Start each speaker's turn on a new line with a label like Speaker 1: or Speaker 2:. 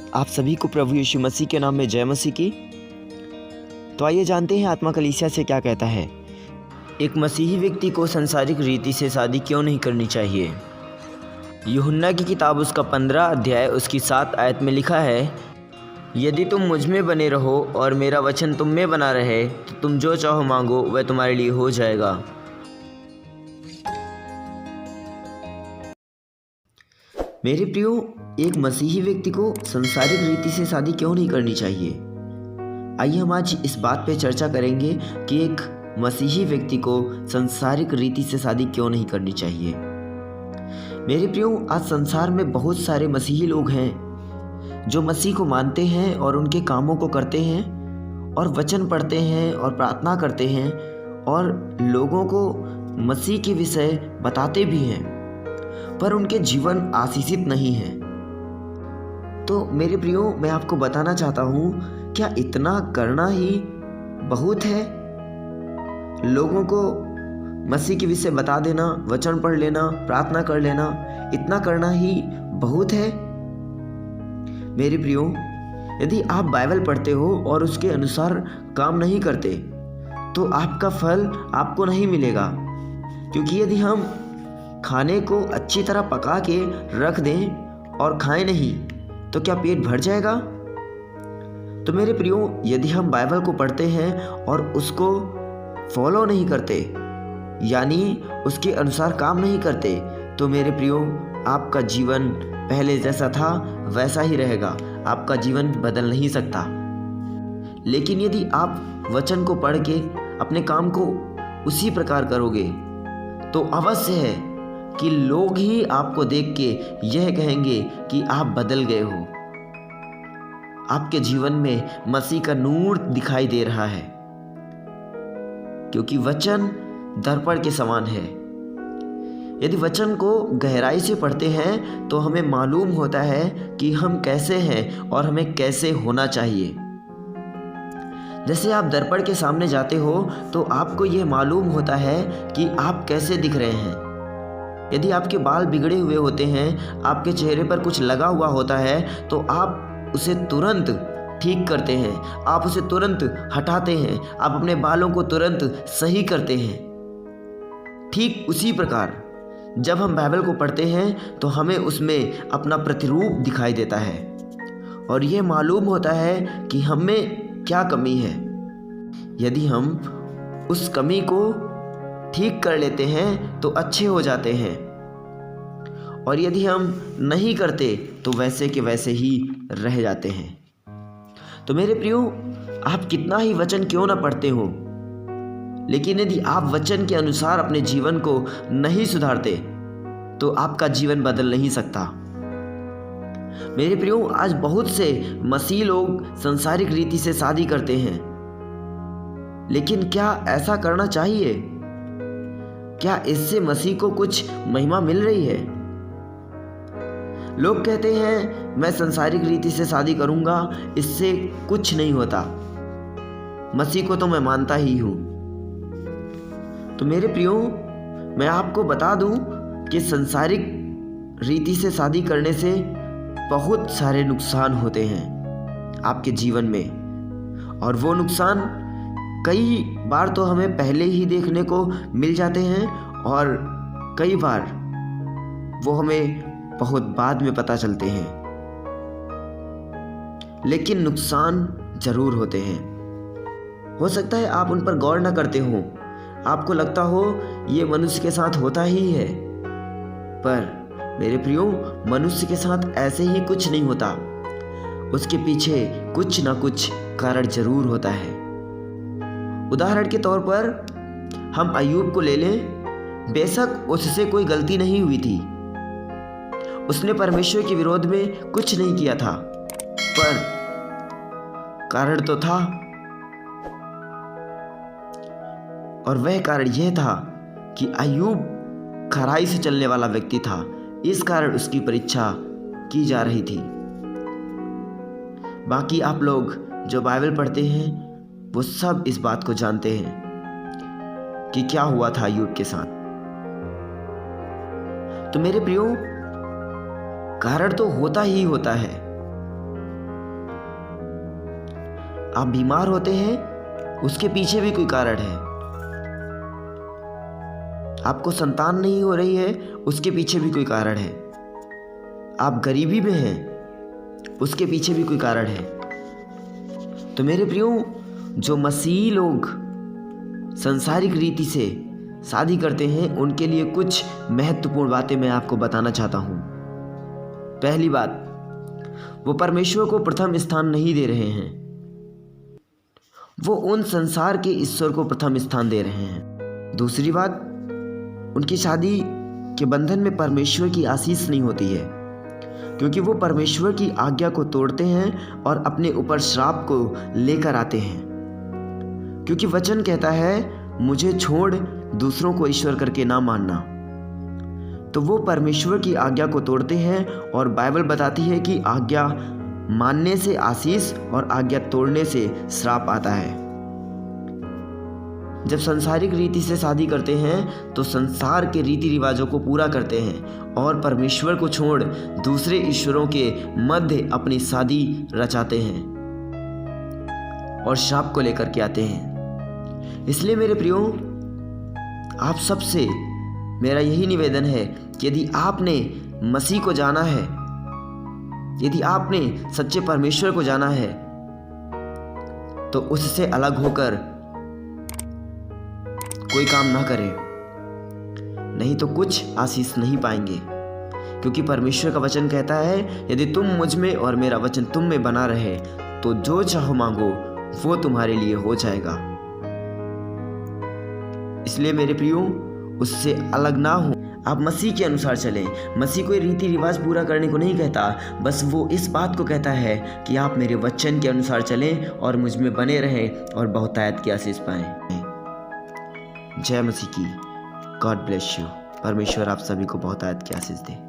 Speaker 1: आप सभी को प्रभु यीशु मसीह के नाम में जय मसीह की। तो आइए जानते हैं आत्मा कलीसिया से क्या कहता है। एक मसीही व्यक्ति को संसारिक रीति से शादी क्यों नहीं करनी चाहिए। यूहन्ना की किताब उसका 15 अध्याय उसकी 7 आयत में लिखा है, यदि तुम मुझ में बने रहो और मेरा वचन तुम में बना रहे तो तुम जो चाहो मांगो वह तुम्हारे लिए हो जाएगा। मेरे प्रियो, एक मसीही व्यक्ति को संसारिक रीति से शादी क्यों नहीं करनी चाहिए। आइए हम आज इस बात पे चर्चा करेंगे कि एक मसीही व्यक्ति को संसारिक रीति से शादी क्यों नहीं करनी चाहिए। मेरे प्रियो, आज संसार में बहुत सारे मसीही लोग हैं जो मसीह को मानते हैं और उनके कामों को करते हैं और वचन पढ़ते हैं और प्रार्थना करते हैं और लोगों को मसीह के विषय बताते भी हैं, पर उनके जीवन आशीषित नहीं है। तो मेरे प्रियो, मैं आपको बताना चाहता हूँ, क्या इतना करना ही बहुत है? लोगों को मसीह के विषय बता देना, वचन पढ़ लेना, प्रार्थना कर लेना, इतना करना ही बहुत है? मेरे प्रियो, यदि आप बाइबल पढ़ते हो और उसके अनुसार काम नहीं करते तो आपका फल आपको नहीं मिलेगा। क्योंकि यदि हम खाने को अच्छी तरह पका के रख दें और खाएं नहीं तो क्या पेट भर जाएगा? तो मेरे प्रियो, यदि हम बाइबल को पढ़ते हैं और उसको फॉलो नहीं करते, यानी उसके अनुसार काम नहीं करते, तो मेरे प्रियो, आपका जीवन पहले जैसा था वैसा ही रहेगा। आपका जीवन बदल नहीं सकता। लेकिन यदि आप वचन को पढ़ के अपने काम को उसी प्रकार करोगे तो अवश्य है कि लोग ही आपको देख के यह कहेंगे कि आप बदल गए हो। आपके जीवन में मसीह का नूर दिखाई दे रहा है, क्योंकि वचन दर्पण के समान है। यदि वचन को गहराई से पढ़ते हैं तो हमें मालूम होता है कि हम कैसे हैं और हमें कैसे होना चाहिए। जैसे आप दर्पण के सामने जाते हो तो आपको यह मालूम होता है कि आप कैसे दिख रहे हैं। यदि आपके बाल बिगड़े हुए होते हैं, आपके चेहरे पर कुछ लगा हुआ होता है, तो आप उसे तुरंत ठीक करते हैं, आप उसे तुरंत हटाते हैं, आप अपने बालों को तुरंत सही करते हैं। ठीक उसी प्रकार जब हम बाइबल को पढ़ते हैं तो हमें उसमें अपना प्रतिरूप दिखाई देता है और ये मालूम होता है कि हम में क्या कमी है। यदि हम उस कमी को ठीक कर लेते हैं तो अच्छे हो जाते हैं, और यदि हम नहीं करते तो वैसे के वैसे ही रह जाते हैं। तो मेरे प्रियो, आप कितना ही वचन क्यों ना पढ़ते हो, लेकिन यदि आप वचन के अनुसार अपने जीवन को नहीं सुधारते तो आपका जीवन बदल नहीं सकता। मेरे प्रियो, आज बहुत से मसीह लोग संसारिक रीति से शादी करते हैं, लेकिन क्या ऐसा करना चाहिए? क्या इससे मसीह को कुछ महिमा मिल रही है? लोग कहते हैं मैं संसारिक रीति से शादी करूंगा, इससे कुछ नहीं होता, मसीह को तो मैं मानता ही हूं। तो मेरे प्रियो, मैं आपको बता दूं कि संसारिक रीति से शादी करने से बहुत सारे नुकसान होते हैं आपके जीवन में, और वो नुकसान कई बार तो हमें पहले ही देखने को मिल जाते हैं और कई बार वो हमें बहुत बाद में पता चलते हैं, लेकिन नुकसान जरूर होते हैं। हो सकता है आप उन पर गौर न करते हो, आपको लगता हो ये मनुष्य के साथ होता ही है, पर मेरे प्रियो, मनुष्य के साथ ऐसे ही कुछ नहीं होता। उसके पीछे कुछ ना कुछ कारण जरूर होता है। उदाहरण के तौर पर हम अय्यूब को ले लें। बेशक उससे कोई गलती नहीं हुई थी, उसने परमेश्वर के विरोध में कुछ नहीं किया था, पर कारण तो था, और वह कारण यह था कि अय्यूब खराई से चलने वाला व्यक्ति था। इस कारण उसकी परीक्षा की जा रही थी। बाकी आप लोग जो बाइबल पढ़ते हैं वो सब इस बात को जानते हैं कि क्या हुआ था अय्यूब के साथ। तो मेरे प्रियो, कारण तो होता ही होता है, आप बीमार होते हैं, उसके पीछे भी कोई कारण है। आपको संतान नहीं हो रही है, उसके पीछे भी कोई कारण है। आप गरीबी में हैं, उसके पीछे भी कोई कारण है। तो मेरे प्रियो, जो मसीही लोग सांसारिक रीति से शादी करते हैं, उनके लिए कुछ महत्वपूर्ण बातें मैं आपको बताना चाहता हूं। पहली बात, वो परमेश्वर को प्रथम स्थान नहीं दे रहे हैं, वो उन संसार के ईश्वर को प्रथम स्थान दे रहे हैं। दूसरी बात, उनकी शादी के बंधन में परमेश्वर की आशीष नहीं होती है, क्योंकि वो परमेश्वर की आज्ञा को तोड़ते हैं और अपने ऊपर श्राप को लेकर आते हैं। क्योंकि वचन कहता है, मुझे छोड़ दूसरों को ईश्वर करके ना मानना। तो वो परमेश्वर की आज्ञा को तोड़ते हैं, और बाइबल बताती है कि आज्ञा मानने से आशीष और आज्ञा तोड़ने से श्राप आता है। जब सांसारिक रीति से शादी करते हैं तो संसार के रीति रिवाजों को पूरा करते हैं और परमेश्वर को छोड़ दूसरे ईश्वरों के मध्य अपनी शादी रचाते हैं और श्राप को लेकर के आते हैं। इसलिए मेरे प्रियो, आप सबसे मेरा यही निवेदन है कि यदि आपने मसीह को जाना है, यदि आपने सच्चे परमेश्वर को जाना है, तो उससे अलग होकर कोई काम ना करें, नहीं तो कुछ आशीष नहीं पाएंगे। क्योंकि परमेश्वर का वचन कहता है, यदि तुम मुझ में और मेरा वचन तुम में बना रहे तो जो चाहो मांगो वो तुम्हारे लिए हो जाएगा। इसलिए मेरे प्रियो, उससे अलग ना हो, आप मसीह के अनुसार चलें। मसीह कोई रीति रिवाज पूरा करने को नहीं कहता, बस वो इस बात को कहता है कि आप मेरे वचन के अनुसार चलें और मुझ में बने रहें और बहुतायत की आशीष पाएं। जय मसीह की। God bless you. परमेश्वर आप सभी को बहुतायत की आशीष दे।